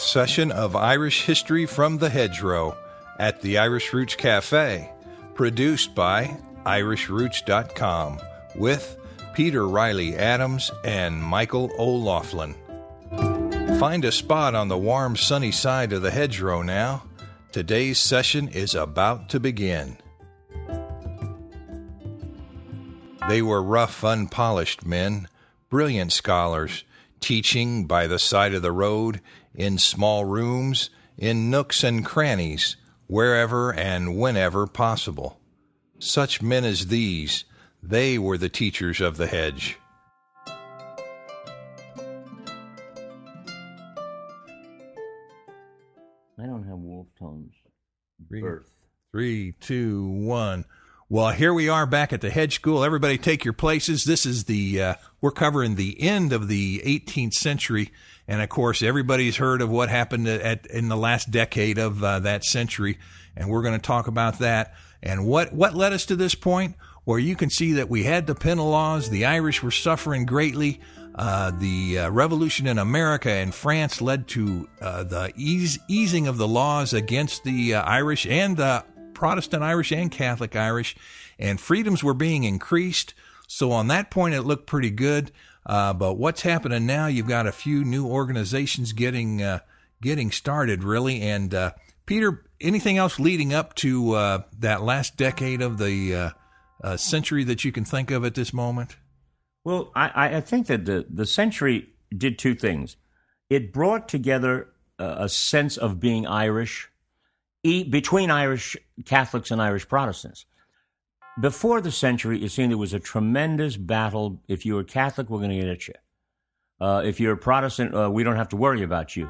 session of Irish History from the Hedgerow at the Irish Roots Cafe, produced by IrishRoots.com with Peter Riley Adams and Michael O'Laughlin. Find a spot on the warm, sunny side of the hedgerow now. Today's session is about to begin. They were rough, unpolished men, brilliant scholars, teaching by the side of the road, in small rooms, in nooks and crannies, wherever and whenever possible. Such men as these, they were the teachers of the Hedge. I don't have Wolfetone's birth. 3, 2, 1. Well, here we are back at the Hedge School. Everybody take your places. This is we're covering the end of the 18th century. And of course, everybody's heard of what happened in the last decade of that century. And we're going to talk about that. And what led us to this point where you can see that we had the penal laws. The Irish were suffering greatly. The revolution in America and France led to the easing of the laws against the Irish and the Protestant Irish and Catholic Irish, and freedoms were being increased. So on that point, it looked pretty good. But what's happening now? You've got a few new organizations getting started, really. And Peter, anything else leading up to that last decade of the century that you can think of at this moment? Well, I think that the century did two things. It brought together a sense of being Irish between Irish Catholics and Irish Protestants. Before the century, it seemed there was a tremendous battle. If you were Catholic, we're going to get at you. If you're a Protestant, we don't have to worry about you.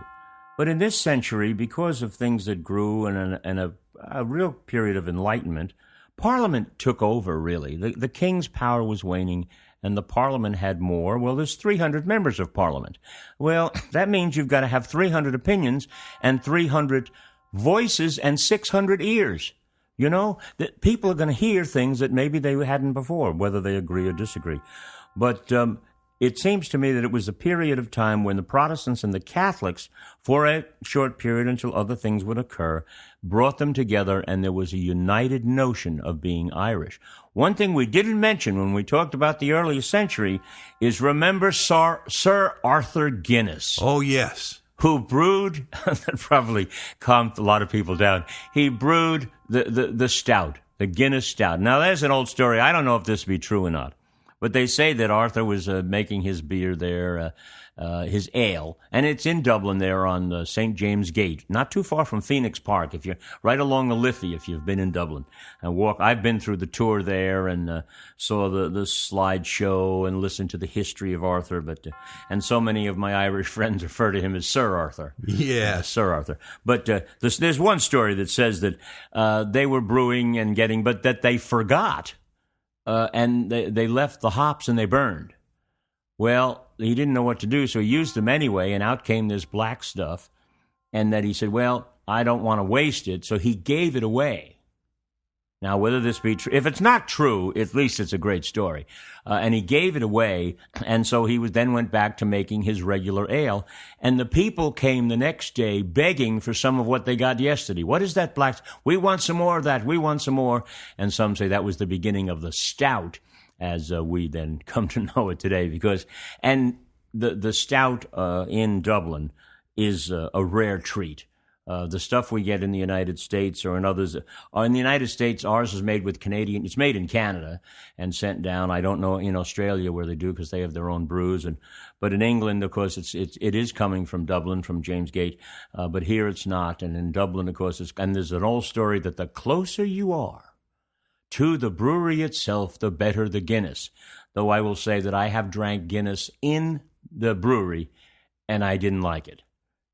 But in this century, because of things that grew and a real period of enlightenment, Parliament took over, really. The king's power was waning, and the Parliament had more. Well, there's 300 members of Parliament. Well, that means you've got to have 300 opinions and 300 voices and 600 ears. You know, that people are going to hear things that maybe they hadn't before, whether they agree or disagree. But it seems to me that it was a period of time when the Protestants and the Catholics, for a short period until other things would occur, brought them together, and there was a united notion of being Irish. One thing we didn't mention when we talked about the early century is, remember Sir Arthur Guinness. Oh, yes. Who brewed, that probably calmed a lot of people down, he brewed the stout, the Guinness stout. Now, there's an old story. I don't know if this be true or not, but they say that Arthur was making his beer there, his ale, and it's in Dublin there on St. James Gate, not too far from Phoenix Park, if you're right along the Liffey, if you've been in Dublin. I've been through the tour there and saw the slideshow and listened to the history of Arthur, and so many of my Irish friends refer to him as Sir Arthur. Yeah. Sir Arthur. But there's one story that says that they were brewing and but that they forgot, and they left the hops and they burned. Well, he didn't know what to do, so he used them anyway, and out came this black stuff. And then he said, well, I don't want to waste it, so he gave it away. Now, whether this be true, if it's not true, at least it's a great story. And he gave it away, and so he then went back to making his regular ale. And the people came the next day begging for some of what they got yesterday. What is that black? We want some more of that. We want some more. And some say that was the beginning of the stout, as we then come to know it today, and the stout in Dublin is a rare treat. The stuff we get in the United States or in others, in the United States, ours is made with it's made in Canada and sent down. I don't know in Australia where they do, because they have their own brews, but in England, of course, it is coming from Dublin, from James Gate, but here it's not. And in Dublin, of course, and there's an old story that the closer you are to the brewery itself, the better the Guinness. Though I will say that I have drank Guinness in the brewery, and I didn't like it.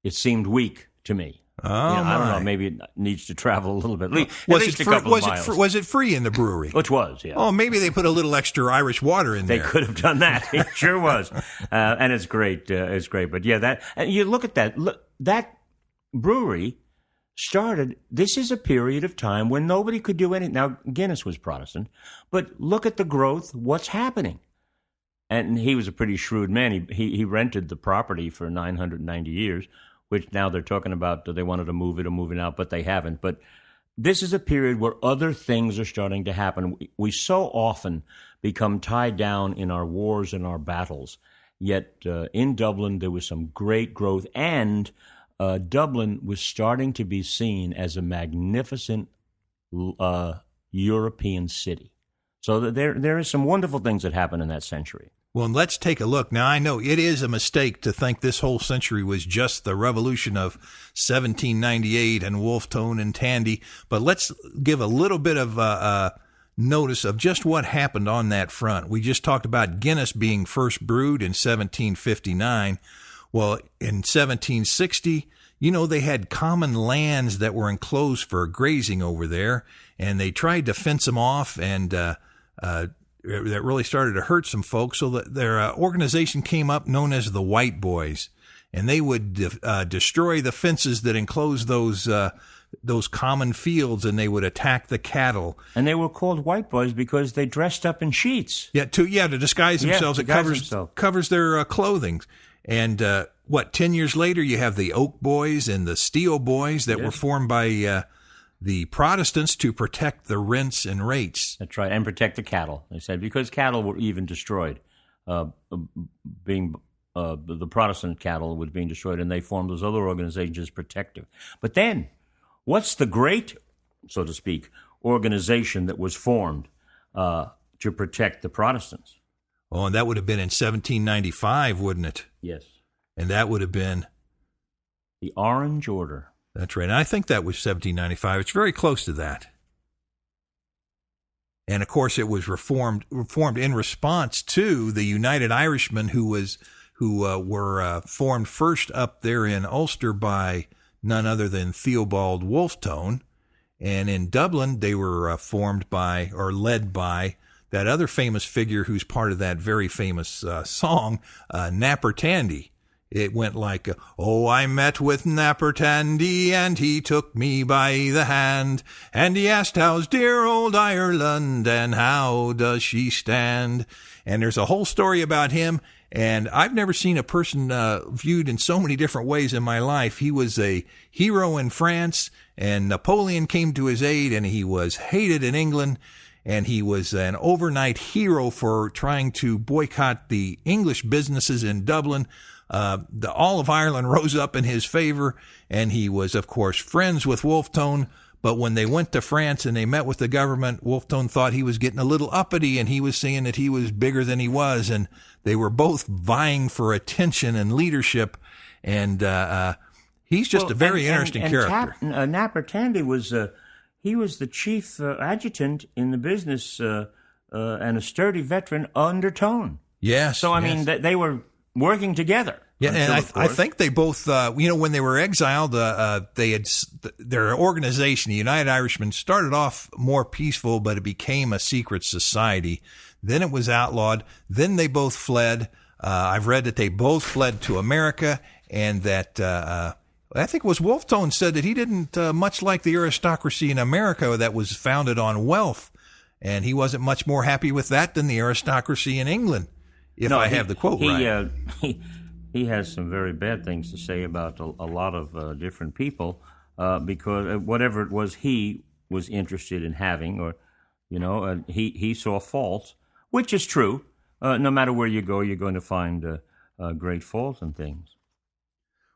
It seemed weak to me. Oh, I don't know. Maybe it needs to travel a little bit. At was least it a couple of miles. Was it free in the brewery? Which was, yeah. Oh, maybe they put a little extra Irish water in there. They could have done that. It sure was. And it's great. It's great. But yeah, you look at that. That brewery started, this is a period of time when nobody could do anything. Now, Guinness was Protestant, but look at the growth, what's happening. And he was a pretty shrewd man. He rented the property for 990 years, which now they're talking about they wanted to move it or move it out, but they haven't. But this is a period where other things are starting to happen. We so often become tied down in our wars and our battles. Yet in Dublin, there was some great growth, and Dublin was starting to be seen as a magnificent European city. So there is some wonderful things that happened in that century. Well, let's take a look. Now, I know it is a mistake to think this whole century was just the revolution of 1798 and Wolfetone and Tandy, but let's give a little bit of notice of just what happened on that front. We just talked about Guinness being first brewed in 1759. Well, in 1760, they had common lands that were enclosed for grazing over there, and they tried to fence them off, and that really started to hurt some folks. So their organization came up known as the White Boys, and they would destroy the fences that enclosed those common fields, and they would attack the cattle. And they were called White Boys because they dressed up in sheets. Yeah, to disguise themselves. It covers their clothing. And 10 years later, you have the Oak Boys and the Steel Boys that were formed by the Protestants to protect the rents and rates. That's right, and protect the cattle, they said, because cattle were even destroyed. The Protestant cattle was being destroyed, and they formed those other organizations as protective. But then, what's the great, so to speak, organization that was formed to protect the Protestants? Oh, and that would have been in 1795, wouldn't it? Yes. And that would have been the Orange Order. That's right. And I think that was 1795. It's very close to that. And of course, it was reformed in response to the United Irishmen, who were formed first up there in Ulster by none other than Theobald Wolfetone, and in Dublin they were formed by or led by that other famous figure who's part of that very famous song, Napper Tandy. It went like, oh, I met with Napper Tandy, and he took me by the hand, and he asked, how's dear old Ireland, and how does she stand? And there's a whole story about him, and I've never seen a person viewed in so many different ways in my life. He was a hero in France, and Napoleon came to his aid, and he was hated in England, and he was an overnight hero for trying to boycott the English businesses in Dublin. All of Ireland rose up in his favor, and he was, of course, friends with Wolfetone. But when they went to France and they met with the government, Wolfetone thought he was getting a little uppity, and he was saying that he was bigger than he was, and they were both vying for attention and leadership. And he's just a very interesting character. Napper Tandy was he was the chief adjutant in the business and a sturdy veteran under Tone. Yes. So I mean, they were working together. Yeah, and I think they both, when they were exiled, they had their organization, the United Irishmen, started off more peaceful, but it became a secret society. Then it was outlawed. Then they both fled. I've read that they both fled to America, and that I think it was Wolfetone said that he didn't much like the aristocracy in America that was founded on wealth, and he wasn't much more happy with that than the aristocracy in England. I have the quote right. He has some very bad things to say about a lot of different people because whatever it was he was interested in having, or he saw fault, which is true. No matter where you go, you're going to find great fault in things.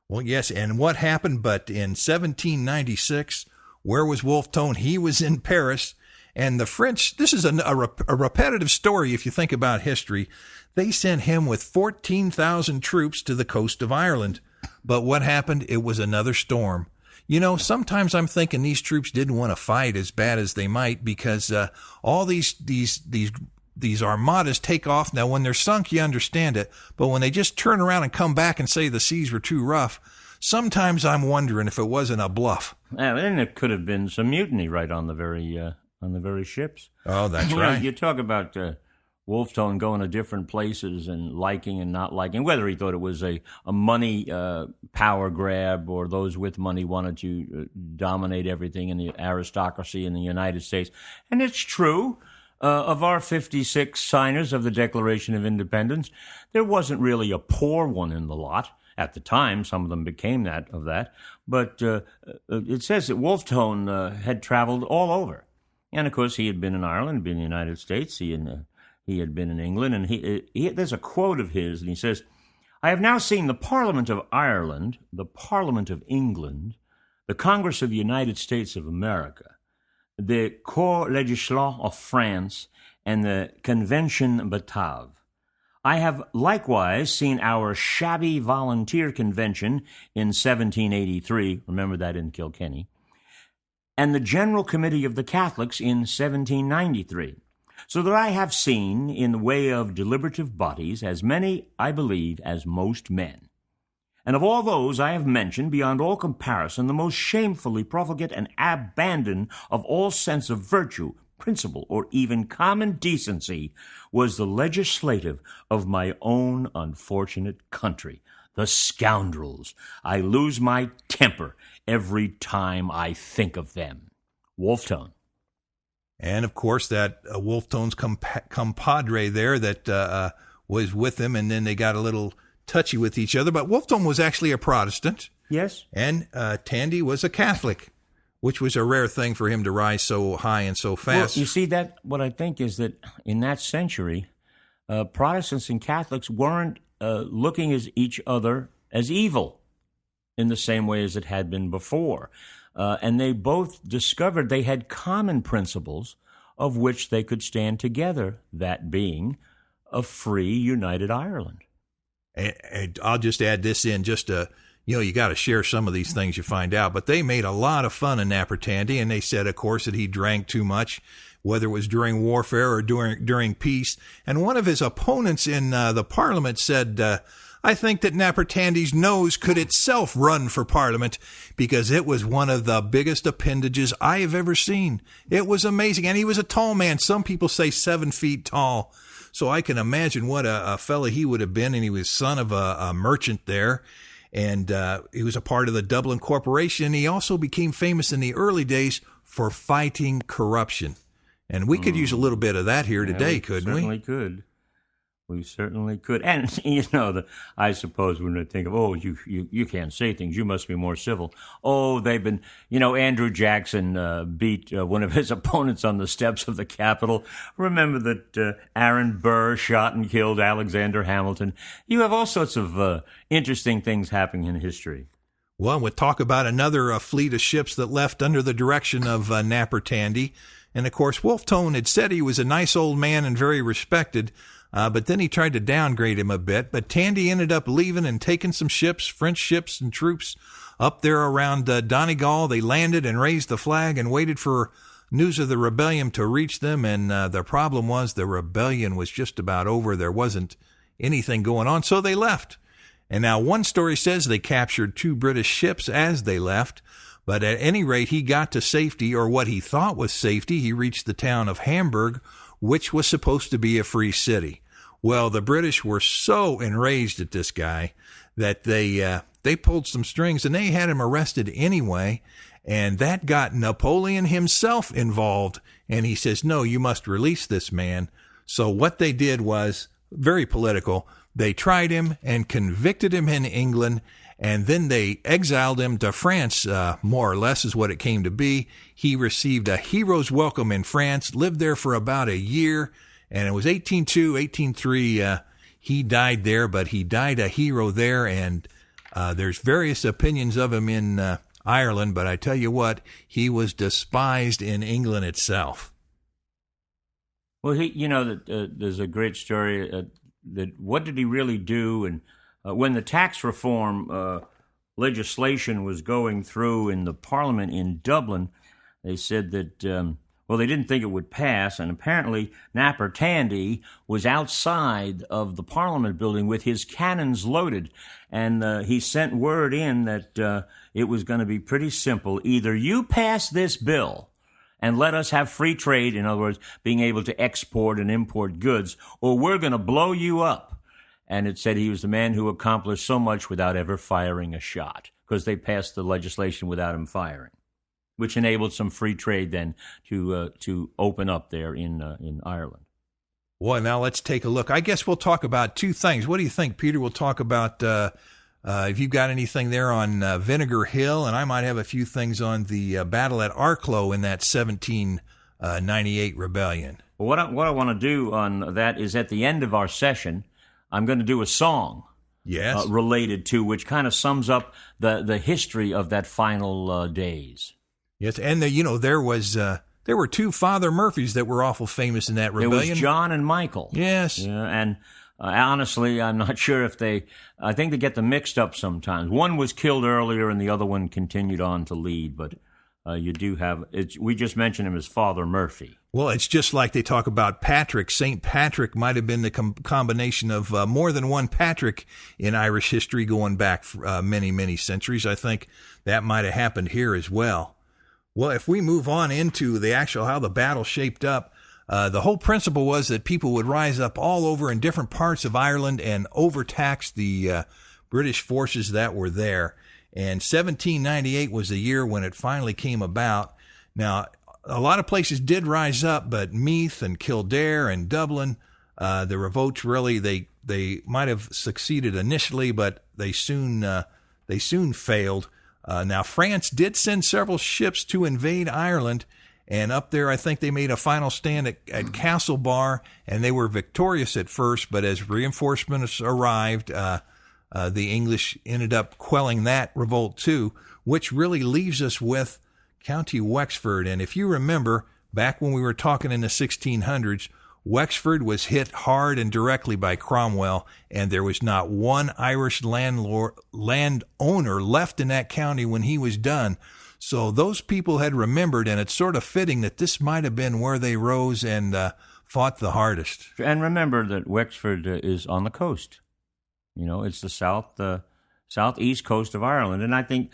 Well, yes, and what happened? But in 1796, where was Wolfetone? He was in Paris. And the French, this is a repetitive story if you think about history. They sent him with 14,000 troops to the coast of Ireland. But what happened? It was another storm. Sometimes I'm thinking these troops didn't want to fight as bad as they might, because all these armadas take off. Now, when they're sunk, you understand it. But when they just turn around and come back and say the seas were too rough, sometimes I'm wondering if it wasn't a bluff. And it could have been some mutiny right on the very ships. Oh, that's right. You talk about Wolfetone going to different places and liking and not liking, whether he thought it was a money power grab, or those with money wanted to dominate everything in the aristocracy in the United States. And it's true. Of our 56 signers of the Declaration of Independence, there wasn't really a poor one in the lot. At the time, some of them became that. But it says that Wolfetone had traveled all over. And, of course, he had been in Ireland, been in the United States. He had been in England. And there's a quote of his, and he says, "I have now seen the Parliament of Ireland, the Parliament of England, the Congress of the United States of America, the Corps Legislatif of France, and the Convention Batave. I have likewise seen our shabby volunteer convention in 1783, remember that in Kilkenny, and the General Committee of the Catholics in 1793. So that I have seen, in the way of deliberative bodies, as many, I believe, as most men. And of all those I have mentioned, beyond all comparison, the most shamefully profligate and abandoned of all sense of virtue, principle, or even common decency, was the legislative of my own unfortunate country. The scoundrels! I lose my temper every time I think of them." Wolfetone. And, of course, that Wolfetone's compadre there that was with him, and then they got a little touchy with each other. But Wolfetone was actually a Protestant. Yes. And Tandy was a Catholic, which was a rare thing for him to rise so high and so fast. Well, you see, that what I think is that in that century, Protestants and Catholics weren't looking at each other as evil in the same way as it had been before. And they both discovered they had common principles of which they could stand together, that being a free, united Ireland. And I'll just add this in just to, you got to share some of these things you find out. But they made a lot of fun of Napper Tandy, and they said, of course, that he drank too much, whether it was during warfare or during peace. And one of his opponents in the Parliament said, "I think that Napper Tandy's nose could itself run for Parliament because it was one of the biggest appendages I have ever seen. It was amazing." And he was a tall man. Some people say 7 feet tall. So I can imagine what a fella he would have been. And he was son of a merchant there. And he was a part of the Dublin Corporation. He also became famous in the early days for fighting corruption. And we could use a little bit of that here today, couldn't we? Certainly could. We certainly could. And, I suppose when we think of, you can't say things, you must be more civil. Oh, they've been, Andrew Jackson beat one of his opponents on the steps of the Capitol. Remember that Aaron Burr shot and killed Alexander Hamilton. You have all sorts of interesting things happening in history. Well, we'll talk about another fleet of ships that left under the direction of Napper Tandy. And, of course, Wolfetone had said he was a nice old man and very respected, but then he tried to downgrade him a bit. But Tandy ended up leaving and taking some ships, French ships and troops, up there around Donegal. They landed and raised the flag and waited for news of the rebellion to reach them. And the problem was the rebellion was just about over. There wasn't anything going on, so they left. And now one story says they captured 2 British ships as they left. But at any rate, he got to safety, or what he thought was safety. He reached the town of Hamburg, which was supposed to be a free city. Well, the British were so enraged at this guy that they pulled some strings, and they had him arrested anyway. And that got Napoleon himself involved. And he says, "No, you must release this man." So what they did was very political. They tried him and convicted him in England. And then they exiled him to France, more or less is what it came to be. He received a hero's welcome in France, lived there for about a year, and it was 1802, 1803, he died there, but he died a hero there, and there's various opinions of him in Ireland, but I tell you what, he was despised in England itself. Well, there's a great story that what did he really do, and when the tax reform legislation was going through in the Parliament in Dublin, they said that, they didn't think it would pass, and apparently Napper Tandy was outside of the Parliament building with his cannons loaded, and he sent word in that it was going to be pretty simple. Either you pass this bill and let us have free trade, in other words, being able to export and import goods, or we're going to blow you up. And it said he was the man who accomplished so much without ever firing a shot, because they passed the legislation without him firing, which enabled some free trade then to open up there in Ireland. Well, now let's take a look. I guess we'll talk about 2 things. What do you think, Peter? We'll talk about If you've got anything there on Vinegar Hill, and I might have a few things on the battle at Arklow in that 1798 rebellion. Well, what I want to do on that is at the end of our session, I'm going to do a song. Yes. Related to, which kind of sums up the history of that final days. Yes, and there were two Father Murphys that were awful famous in that rebellion. It was John and Michael. Yes. Yeah, and honestly, I'm not sure if I think they get them mixed up sometimes. One was killed earlier and the other one continued on to lead, but you do have, we just mentioned him as Father Murphy. Well, it's just like they talk about Patrick. St. Patrick might have been the combination of more than one Patrick in Irish history going back many, many centuries. I think that might have happened here as well. Well, if we move on into the actual how the battle shaped up, the whole principle was that people would rise up all over in different parts of Ireland and overtax the British forces that were there. And 1798 was the year when it finally came about. Now, a lot of places did rise up, but Meath and Kildare and Dublin, the revolts really, they might have succeeded initially, but they soon failed. Now, France did send several ships to invade Ireland, and up there I think they made a final stand at Castlebar, and they were victorious at first, but as reinforcements arrived, the English ended up quelling that revolt too, which really leaves us with County Wexford. And if you remember, back when we were talking in the 1600s, Wexford was hit hard and directly by Cromwell, and there was not one Irish landowner left in that county when he was done. So those people had remembered, and it's sort of fitting that this might have been where they rose and fought the hardest. And remember that Wexford is on the coast. It's the southeast coast of Ireland, and I think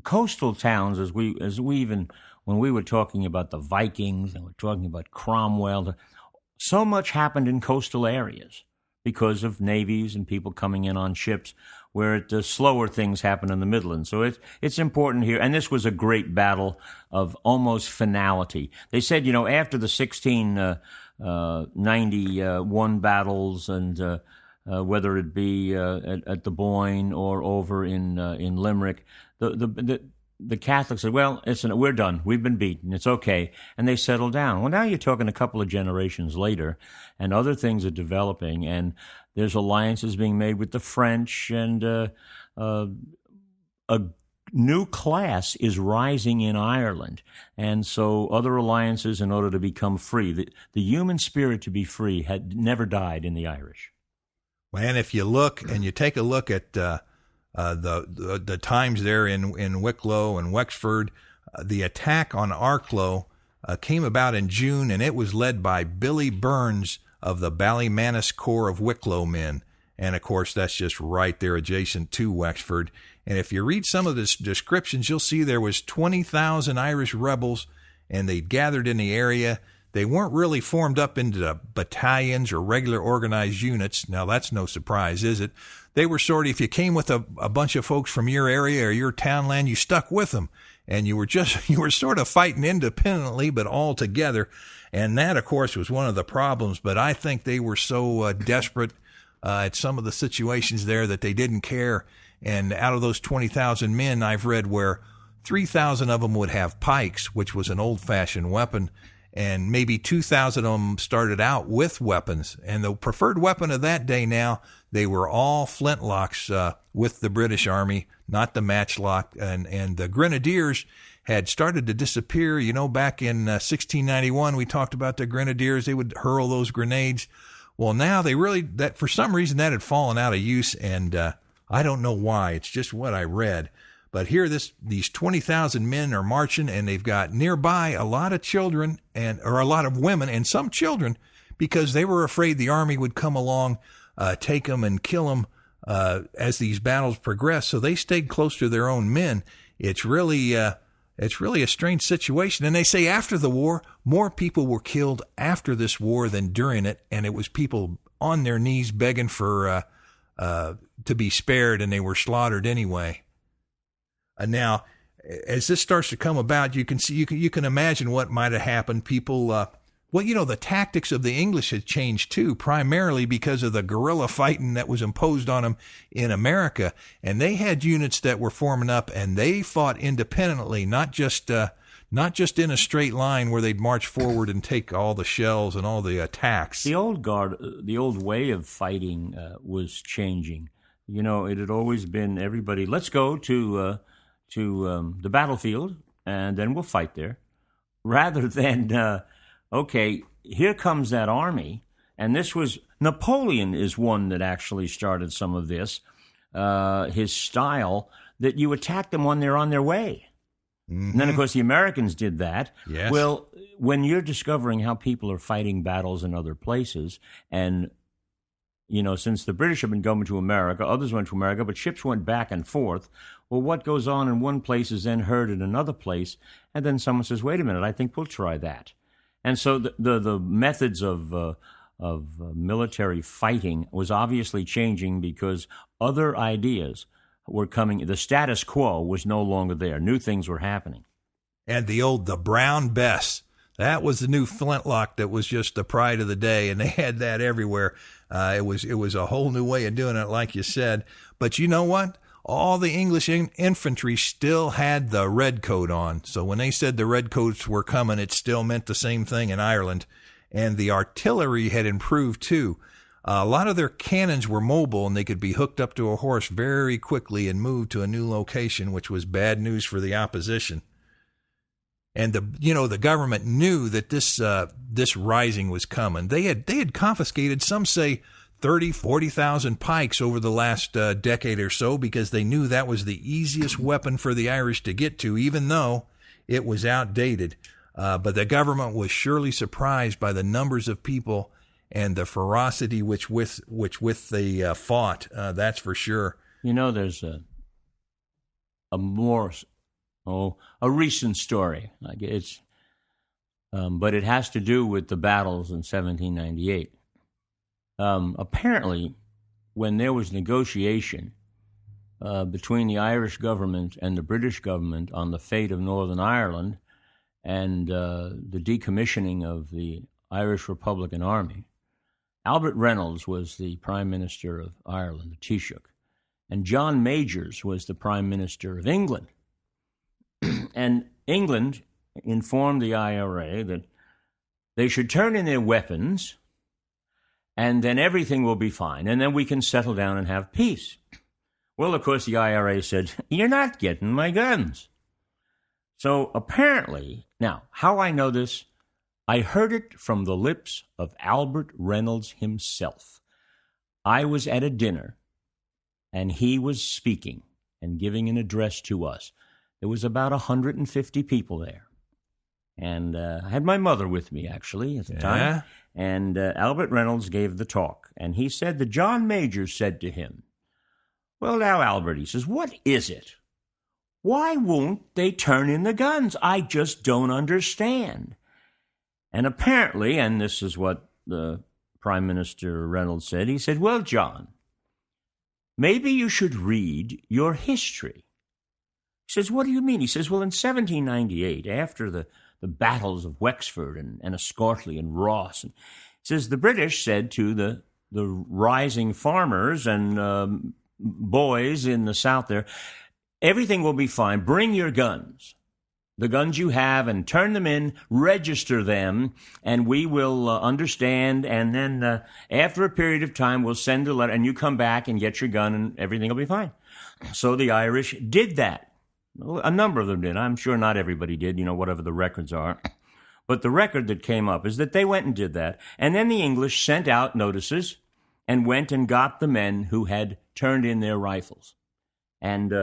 coastal towns, as we even when we were talking about the Vikings and we're talking about Cromwell, so much happened in coastal areas because of navies and people coming in on ships, where slower things happen in the Midlands. So it's important here, and this was a great battle of almost finality. They said, after the 1691 battles and whether it be at the Boyne or over in Limerick, the Catholics said, well, we're done. We've been beaten. It's okay. And they settled down. Well, now you're talking a couple of generations later, and other things are developing, and there's alliances being made with the French, and a new class is rising in Ireland. And so other alliances in order to become free. The human spirit to be free had never died in the Irish. And if you look and you take a look at the times there in Wicklow and Wexford, the attack on Arklow came about in June, and it was led by Billy Burns of the Ballymanus Corps of Wicklow men. And, of course, that's just right there adjacent to Wexford. And if you read some of the descriptions, you'll see there was 20,000 Irish rebels, and they'd gathered in the area. They weren't really formed up into battalions or regular organized units. Now, that's no surprise, is it? They were sort of, if you came with a bunch of folks from your area or your townland, you stuck with them. And you were sort of fighting independently, but all together. And that, of course, was one of the problems. But I think they were so desperate at some of the situations there that they didn't care. And out of those 20,000 men, I've read where 3,000 of them would have pikes, which was an old-fashioned weapon. And maybe 2,000 of them started out with weapons. And the preferred weapon of that day now, they were all flintlocks with the British Army, not the matchlock. And the grenadiers had started to disappear. Back in 1691, we talked about the grenadiers. They would hurl those grenades. Well, now that for some reason that had fallen out of use, and I don't know why. It's just what I read. But here, these 20,000 men are marching, and they've got nearby a lot of children or a lot of women and some children, because they were afraid the army would come along, take them and kill them as these battles progressed. So they stayed close to their own men. It's really a strange situation. And they say after the war, more people were killed after this war than during it, and it was people on their knees begging for to be spared, and they were slaughtered anyway. Now, as this starts to come about, you can imagine what might have happened. People Well, the tactics of the English had changed too, primarily because of the guerrilla fighting that was imposed on them in America. And they had units that were forming up, and they fought independently, not just in a straight line where they'd march forward and take all the shells and all the attacks. The old way of fighting was changing. It had always been everybody, let's go to the battlefield, and then we'll fight there, rather than, okay, here comes that army. And this was, Napoleon is one that actually started some of this, his style, that you attack them when they're on their way. Mm-hmm. And then, of course, the Americans did that. Yes. Well, when you're discovering how people are fighting battles in other places, and since the British have been going to America, others went to America, but ships went back and forth. Well, what goes on in one place is then heard in another place, and then someone says, wait a minute, I think we'll try that. And so the methods of military fighting was obviously changing because other ideas were coming. The status quo was no longer there. New things were happening. And the Brown Bess. That was the new flintlock that was just the pride of the day, and they had that everywhere. It was a whole new way of doing it, like you said. But you know what? All the English infantry still had the red coat on. So when they said the red coats were coming, it still meant the same thing in Ireland. And the artillery had improved too. A lot of their cannons were mobile, and they could be hooked up to a horse very quickly and moved to a new location, which was bad news for the opposition. And the government knew that this rising was coming. They had confiscated, some say, 40,000 pikes over the last decade or so, because they knew that was the easiest weapon for the Irish to get to, even though it was outdated. But the government was surely surprised by the numbers of people and the ferocity which they fought. That's for sure. There's a recent story. But it has to do with the battles in 1798. Apparently, when there was negotiation between the Irish government and the British government on the fate of Northern Ireland and the decommissioning of the Irish Republican Army, Albert Reynolds was the Prime Minister of Ireland, the Taoiseach, and John Majors was the Prime Minister of England. And England informed the IRA that they should turn in their weapons, and then everything will be fine, and then we can settle down and have peace. Well, of course, the IRA said, you're not getting my guns. So apparently, now, how I know this, I heard it from the lips of Albert Reynolds himself. I was at a dinner, and he was speaking and giving an address to us. There was about 150 people there. And I had my mother with me, actually, at the time. And Albert Reynolds gave the talk. And he said that John Majors said to him, well, now, Albert, he says, what is it? Why won't they turn in the guns? I just don't understand. And apparently, and this is what the Prime Minister Reynolds said, he said, well, John, maybe you should read your history. He says, what do you mean? He says, well, in 1798, after the battles of Wexford and Enniscorthy and Ross, and he says the British said to the rising farmers and boys in the South there, everything will be fine. Bring your guns, the guns you have, and turn them in, register them, and we will understand. And then after a period of time, we'll send a letter, and you come back and get your gun, and everything will be fine. So the Irish did that. A number of them did. I'm sure not everybody did, whatever the records are. But the record that came up is that they went and did that. And then the English sent out notices and went and got the men who had turned in their rifles. And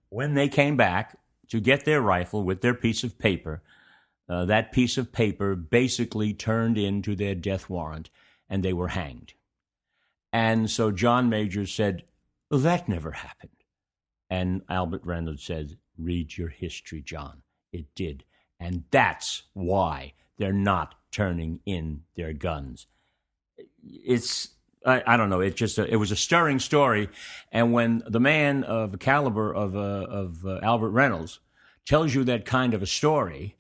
when they came back to get their rifle with their piece of paper, that piece of paper basically turned into their death warrant, and they were hanged. And so John Majors said, well, that never happened. And Albert Reynolds said, read your history, John. It did. And that's why they're not turning in their guns. I don't know. It was a stirring story. And when the man of the caliber of Albert Reynolds tells you that kind of a story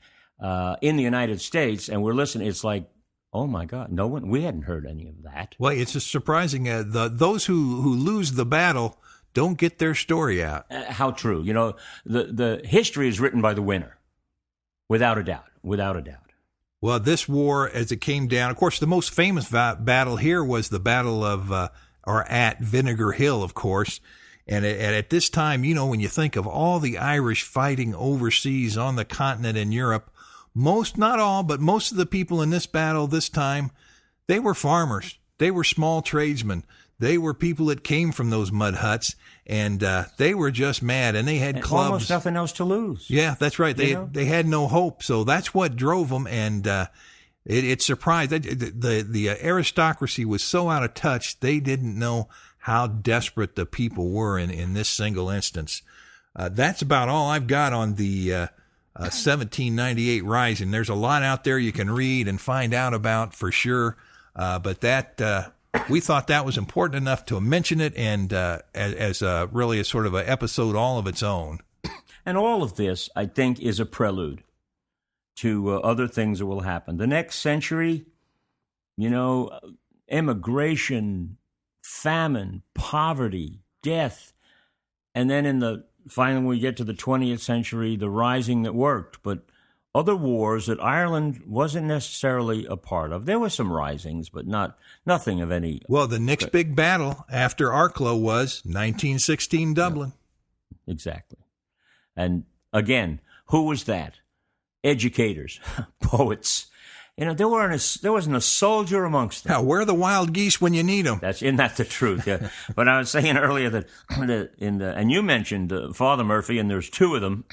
in the United States, and we're listening, it's like Oh, my God. We hadn't heard any of that. Well, it's just surprising. Those who lose the battle don't get their story out. How true. You know, the history is written by the winner, without a doubt, without a doubt. Well, this war, as it came down, of course, the most famous battle here was the Battle of, at Vinegar Hill, of course. And at this time, you know, when you think of all the Irish fighting overseas on the continent in Europe, not all, but most of the people in this battle this time, they were farmers. They were small tradesmen. They were people that came from those mud huts, and they were just mad, and they had clubs. Almost nothing else to lose. Yeah, that's right. They had no hope, so that's what drove them, and it surprised. The aristocracy was so out of touch, they didn't know how desperate the people were in this single instance. That's about all I've got on the 1798 Rising. There's a lot out there you can read and find out about for sure, but that we thought that was important enough to mention it, and as really a sort of an episode all of its own. And all of this, I think, is a prelude to other things that will happen. The next century, you know, immigration, famine, poverty, death, and then finally we get to the 20th century, the rising that worked, but other wars that Ireland wasn't necessarily a part of. There were some risings, but nothing of any. Well, the next big battle after Arklow was 1916 Dublin. Yeah, exactly. And again, who was that? Educators, poets. You know, there wasn't a soldier amongst them. Now, where are the wild geese when you need them? Isn't that the truth? Yeah. But I was saying earlier that and you mentioned Father Murphy, and there's two of them.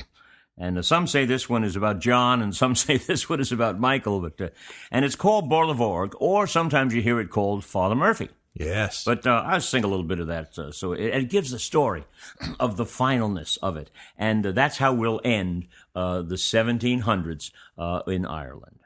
And some say this one is about John, and some say this one is about Michael. But and it's called Borlavorg, or sometimes you hear it called Father Murphy. Yes. But I'll sing a little bit of that, so it gives the story of the finalness of it. And that's how we'll end the 1700s in Ireland.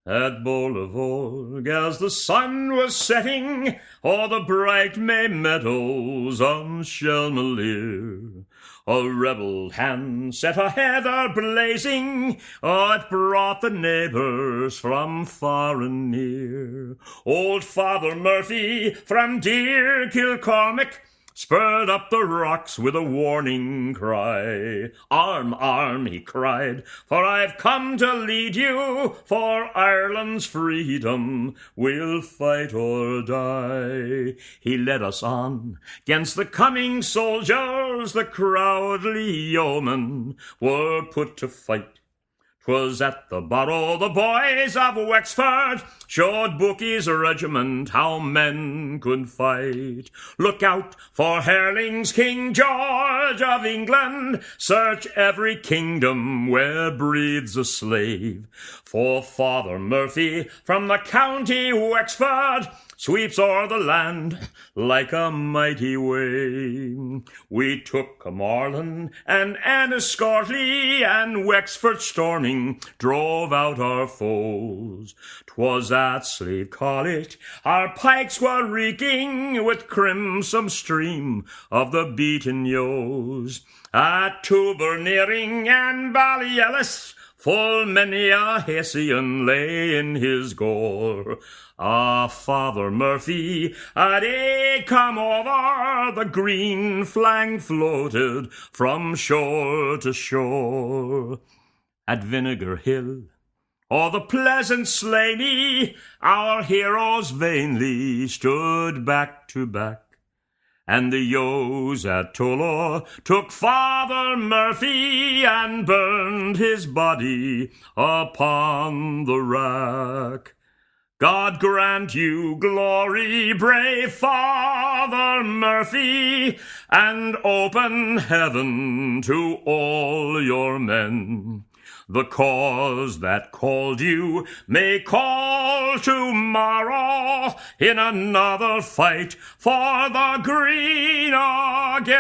At Borlavorg, as the sun was setting, o'er the bright May meadows on Shelmalier, a rebel hand set a heather blazing, it brought the neighbours from far and near. Old Father Murphy from dear Kilcormac spurred up the rocks with a warning cry. Arm, arm, he cried, for I've come to lead you, for Ireland's freedom we'll fight or die. He led us on 'gainst the coming soldiers, the cowardly yeomen were put to fight. 'Twas at the Barrow the boys of Wexford showed Bookie's regiment how men could fight. Look out for Herling's King George of England, search every kingdom where breathes a slave. For Father Murphy from the county Wexford sweeps o'er the land like a mighty wave. We took Carmarthen and Enniscorthy, and Wexford storming drove out our foes. 'Twas at Slave College our pikes were reeking with crimson stream of the beaten yos. At Tuberneering and Ballyellis full many a Hessian lay in his gore. Ah, Father Murphy, at aid come over, the green flag floated from shore to shore. At Vinegar Hill, o'er the pleasant Slaney, our heroes vainly stood back to back. And the Yos at Tullow took Father Murphy and burned his body upon the rack. God grant you glory, brave Father Murphy, and open heaven to all your men. The cause that called you may call tomorrow in another fight for the green again.